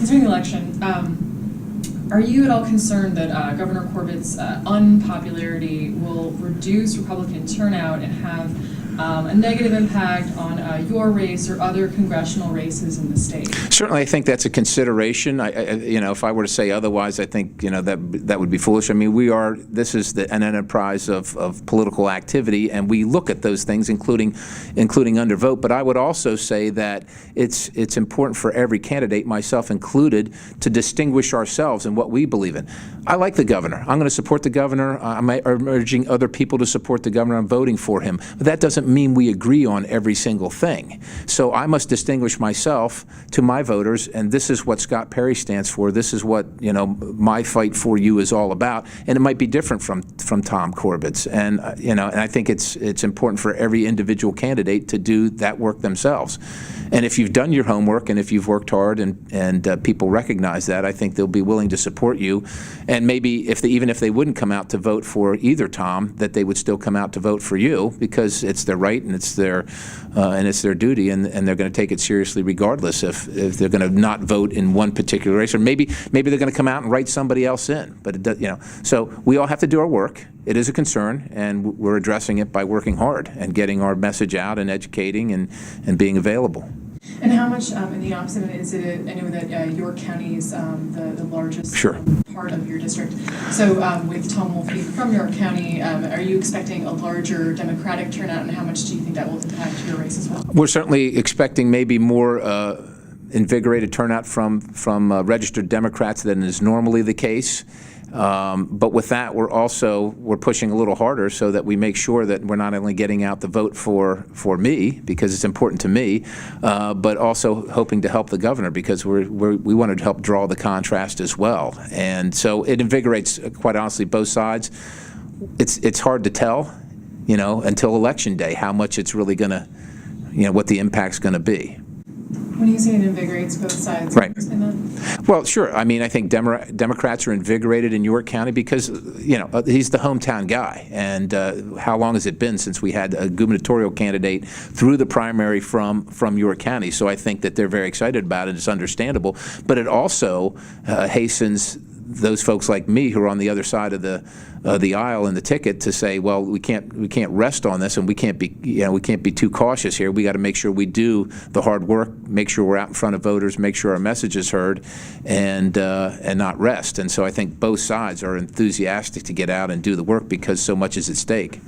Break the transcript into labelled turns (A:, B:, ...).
A: concerning the election, are you at all concerned that Governor Corbett's unpopularity will reduce Republican turnout and have a negative impact on your race or other congressional races in the state?
B: Certainly, I think that's a consideration. If I were to say otherwise, I think that would be foolish. I mean, this is an enterprise of political activity, and we look at those things, including undervote. But I would also say that it's important for every candidate, myself included, to distinguish ourselves in what we believe in. I like the governor. I'm going to support the governor. I'm urging other people to support the governor. I'm voting for him. But that doesn't mean we agree on every single thing. So I must distinguish myself to my voters, and this is what Scott Perry stands for. This is what my fight for you is all about, and it might be different from Tom Corbett's. And and I think it's important for every individual candidate to do that work themselves. And if you've done your homework and if you've worked hard and people recognize that, I think they'll be willing to support you. And maybe even if they wouldn't come out to vote for either Tom, that they would still come out to vote for you, because it's their right and it's their duty, and they're going to take it seriously regardless if they're going to not vote in one particular race, or maybe they're going to come out and write somebody else in. But it does, so we all have to do our work. It is a concern, and we're addressing it by working hard and getting our message out and educating and being available.
A: And how much, in the opposite, is it? I know that York County is the largest part of your district. So with Tom Wolfe from York County, are you expecting a larger Democratic turnout, and how much do you think that will impact your race as well?
B: We're certainly expecting maybe more invigorated turnout from registered Democrats than is normally the case. But with that, we're pushing a little harder so that we make sure that we're not only getting out the vote for me, because it's important to me, but also hoping to help the governor, because we want to help draw the contrast as well. And so it invigorates, quite honestly, both sides. It's hard to tell, until Election Day, how much it's really going to, what the impact's going to be.
A: When you say it invigorates both sides,
B: right?
A: Well,
B: sure. I mean, I think Democrats are invigorated in York County because he's the hometown guy, and how long has it been since we had a gubernatorial candidate through the primary from York County? So I think that they're very excited about it. It's understandable, but it also hastens those folks like me who are on the other side of the aisle in the ticket to say, well, we can't rest on this, and we can't be too cautious here. We got to make sure we do the hard work, make sure we're out in front of voters, make sure our message is heard, and not rest. And so I think both sides are enthusiastic to get out and do the work because so much is at stake.